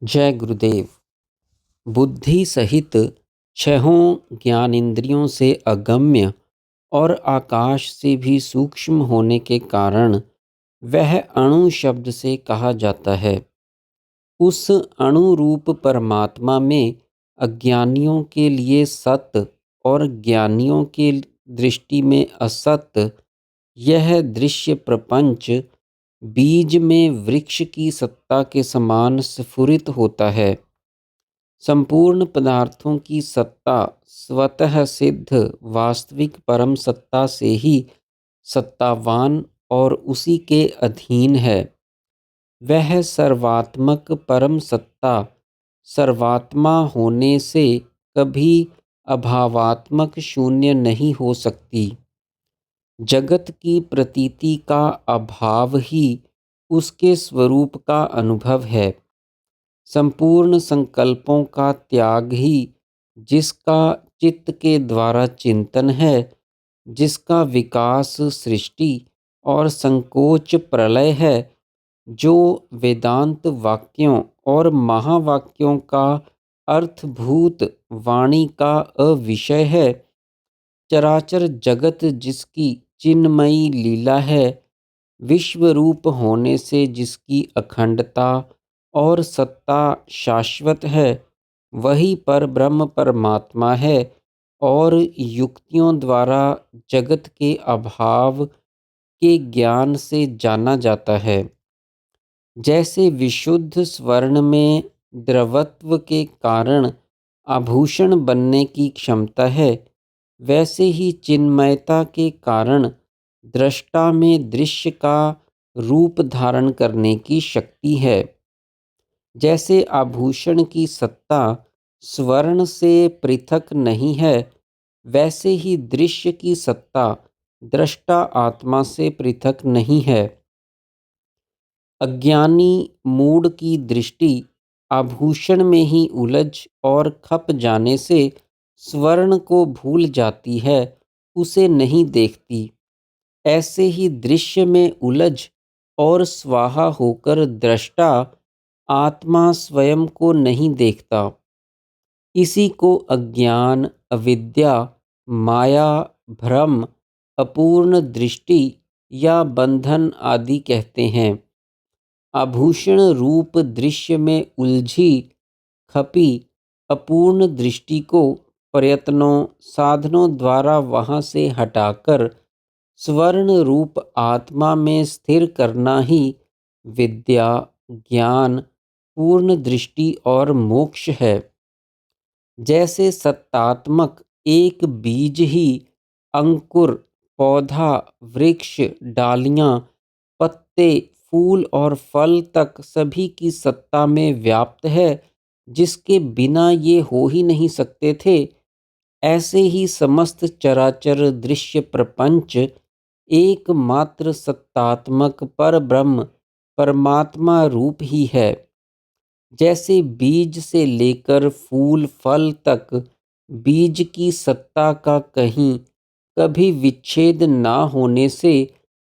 जय गुरुदेव। बुद्धि सहित छहों ज्ञानेंद्रियों से अगम्य और आकाश से भी सूक्ष्म होने के कारण वह अणु शब्द से कहा जाता है। उस अणु रूप परमात्मा में अज्ञानियों के लिए सत्य और ज्ञानियों के दृष्टि में असत्य यह दृश्य प्रपंच बीज में वृक्ष की सत्ता के समान स्फुरित होता है। संपूर्ण पदार्थों की सत्ता स्वतः सिद्ध वास्तविक परम सत्ता से ही सत्तावान और उसी के अधीन है। वह सर्वात्मक परम सत्ता सर्वात्मा होने से कभी अभावात्मक शून्य नहीं हो सकती। जगत की प्रतीति का अभाव ही उसके स्वरूप का अनुभव है। संपूर्ण संकल्पों का त्याग ही जिसका चित्त के द्वारा चिंतन है, जिसका विकास सृष्टि और संकोच प्रलय है, जो वेदांत वाक्यों और महावाक्यों का अर्थभूत वाणी का अविषय है, चराचर जगत जिसकी चिन्मयी लीला है, विश्वरूप होने से जिसकी अखंडता और सत्ता शाश्वत है, वही पर ब्रह्म परमात्मा है और युक्तियों द्वारा जगत के अभाव के ज्ञान से जाना जाता है। जैसे विशुद्ध स्वर्ण में द्रवत्व के कारण आभूषण बनने की क्षमता है, वैसे ही चिन्मयता के कारण दृष्टा में दृश्य का रूप धारण करने की शक्ति है। जैसे आभूषण की सत्ता स्वर्ण से पृथक नहीं है, वैसे ही दृश्य की सत्ता दृष्टा आत्मा से पृथक नहीं है। अज्ञानी मूढ़ की दृष्टि आभूषण में ही उलझ और खप जाने से स्वर्ण को भूल जाती है, उसे नहीं देखती। ऐसे ही दृश्य में उलझ और स्वाहा होकर दृष्टा आत्मा स्वयं को नहीं देखता। इसी को अज्ञान, अविद्या, माया, भ्रम, अपूर्ण दृष्टि या बंधन आदि कहते हैं। आभूषण रूप दृश्य में उलझी खपी अपूर्ण दृष्टि को प्रयत्नों साधनों द्वारा वहाँ से हटाकर स्वर्ण रूप आत्मा में स्थिर करना ही विद्या, ज्ञान, पूर्ण दृष्टि और मोक्ष है। जैसे सत्तात्मक एक बीज ही अंकुर, पौधा, वृक्ष, डालियाँ, पत्ते, फूल और फल तक सभी की सत्ता में व्याप्त है, जिसके बिना ये हो ही नहीं सकते थे, ऐसे ही समस्त चराचर दृश्य प्रपंच एकमात्र सत्तात्मक पर ब्रह्म परमात्मा रूप ही है। जैसे बीज से लेकर फूल फल तक बीज की सत्ता का कहीं कभी विच्छेद ना होने से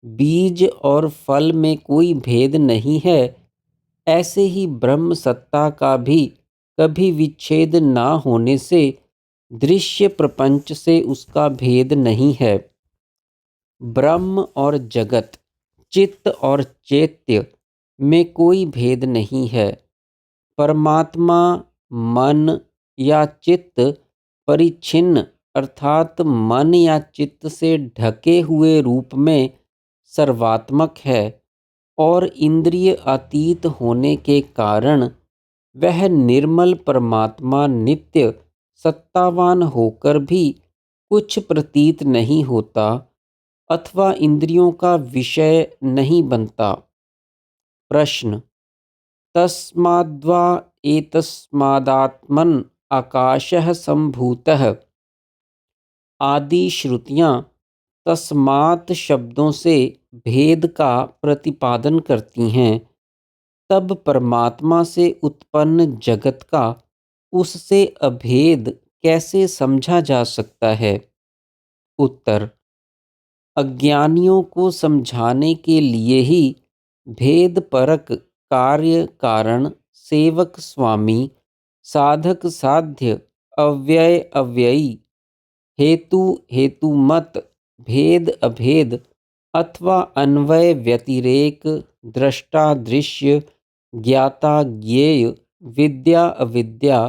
बीज और फल में कोई भेद नहीं है, ऐसे ही ब्रह्म सत्ता का भी कभी विच्छेद ना होने से दृश्य प्रपंच से उसका भेद नहीं है। ब्रह्म और जगत, चित्त और चैत्य में कोई भेद नहीं है। परमात्मा मन या चित्त परिच्छिन्न अर्थात मन या चित्त से ढके हुए रूप में सर्वात्मक है और इंद्रिय अतीत होने के कारण वह निर्मल परमात्मा नित्य सत्तावान होकर भी कुछ प्रतीत नहीं होता अथवा इंद्रियों का विषय नहीं बनता। प्रश्न: तस्माद्वा एतस्मादात्मन् आकाशः सम्भूतः आदि श्रुतियाँ तस्मात् शब्दों से भेद का प्रतिपादन करती हैं, तब परमात्मा से उत्पन्न जगत का उससे अभेद कैसे समझा जा सकता है? उत्तर: अज्ञानियों को समझाने के लिए ही भेद परक कार्य कारण सेवक स्वामी, साधक साध्य, अव्यय अव्ययी, हेतु हेतुमत, भेद अभेद अथवा अन्वय व्यतिरेक, दृष्टा दृश्य, ज्ञाता ज्ञेय, विद्या अविद्या,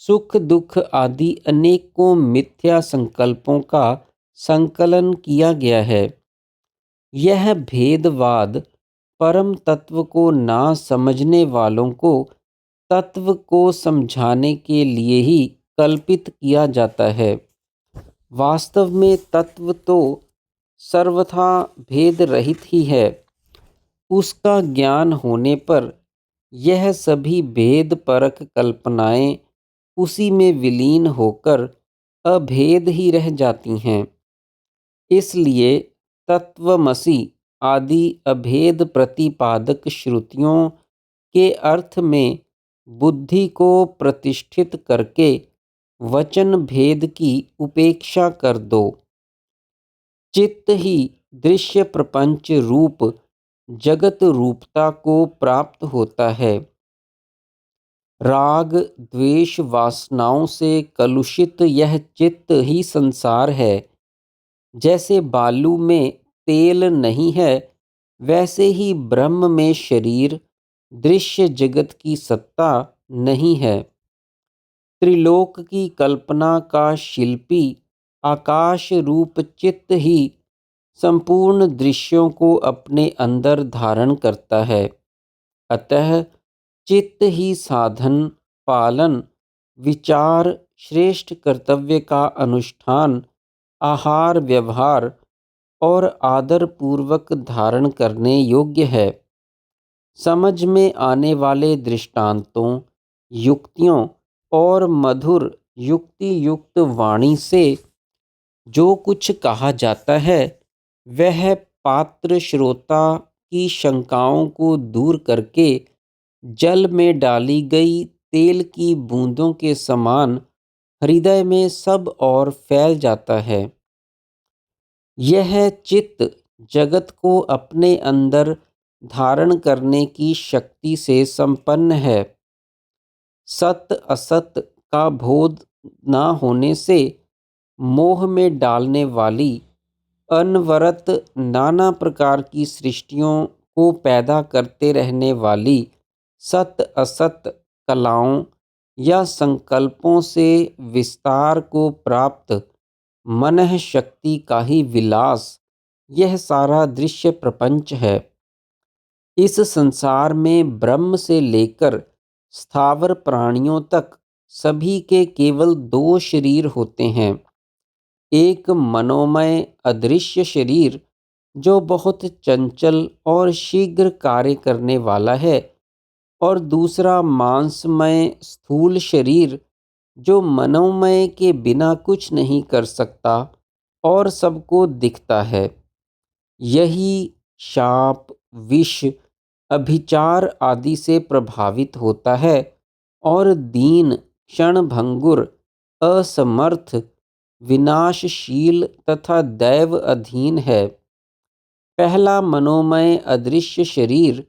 सुख दुख आदि अनेकों मिथ्या संकल्पों का संकलन किया गया है। यह भेदवाद परम तत्व को ना समझने वालों को तत्व को समझाने के लिए ही कल्पित किया जाता है। वास्तव में तत्व तो सर्वथा भेद रहित ही है। उसका ज्ञान होने पर यह सभी भेद परक कल्पनाएं उसी में विलीन होकर अभेद ही रह जाती हैं। इसलिए तत्वमसि आदि अभेद प्रतिपादक श्रुतियों के अर्थ में बुद्धि को प्रतिष्ठित करके वचन भेद की उपेक्षा कर दो। चित्त ही दृश्य प्रपंच रूप जगत रूपता को प्राप्त होता है। राग द्वेष वासनाओं से कलुषित यह चित्त ही संसार है। जैसे बालू में तेल नहीं है, वैसे ही ब्रह्म में शरीर दृश्य जगत की सत्ता नहीं है। त्रिलोक की कल्पना का शिल्पी आकाश रूप चित्त ही संपूर्ण दृश्यों को अपने अंदर धारण करता है। अतः चित्त ही साधन, पालन, विचार, श्रेष्ठ कर्तव्य का अनुष्ठान, आहार व्यवहार और आदर पूर्वक धारण करने योग्य है। समझ में आने वाले दृष्टांतों, युक्तियों और मधुर युक्ति युक्त वाणी से जो कुछ कहा जाता है, वह पात्र श्रोता की शंकाओं को दूर करके जल में डाली गई तेल की बूंदों के समान हृदय में सब ओर फैल जाता है। यह चित्त जगत को अपने अंदर धारण करने की शक्ति से संपन्न है। सत असत का बोध न होने से मोह में डालने वाली अनवरत नाना प्रकार की सृष्टियों को पैदा करते रहने वाली सत असत कलाओं या संकल्पों से विस्तार को प्राप्त मनः शक्ति का ही विलास यह सारा दृश्य प्रपंच है। इस संसार में ब्रह्म से लेकर स्थावर प्राणियों तक सभी के केवल दो शरीर होते हैं। एक मनोमय अदृश्य शरीर जो बहुत चंचल और शीघ्र कार्य करने वाला है, और दूसरा मांसमय स्थूल शरीर जो मनोमय के बिना कुछ नहीं कर सकता और सबको दिखता है। यही शाप, विष, अभिचार आदि से प्रभावित होता है और दीन, क्षणभंगुर, असमर्थ, विनाशशील तथा दैव अधीन है। पहला मनोमय अदृश्य शरीर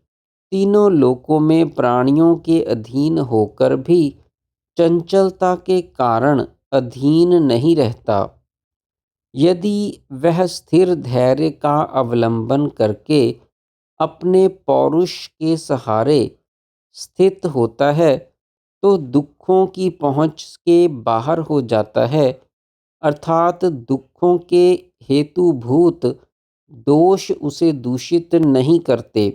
तीनों लोकों में प्राणियों के अधीन होकर भी चंचलता के कारण अधीन नहीं रहता। यदि वह स्थिर धैर्य का अवलंबन करके अपने पौरुष के सहारे स्थित होता है, तो दुखों की पहुँच के बाहर हो जाता है, अर्थात दुखों के हेतुभूत दोष उसे दूषित नहीं करते।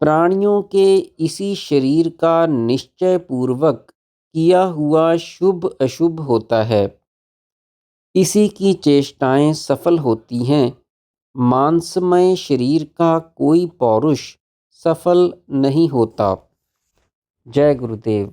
प्राणियों के इसी शरीर का निश्चय पूर्वक किया हुआ शुभ अशुभ होता है। इसी की चेष्टाएं सफल होती हैं। मांसमय शरीर का कोई पौरुष सफल नहीं होता। जय गुरुदेव।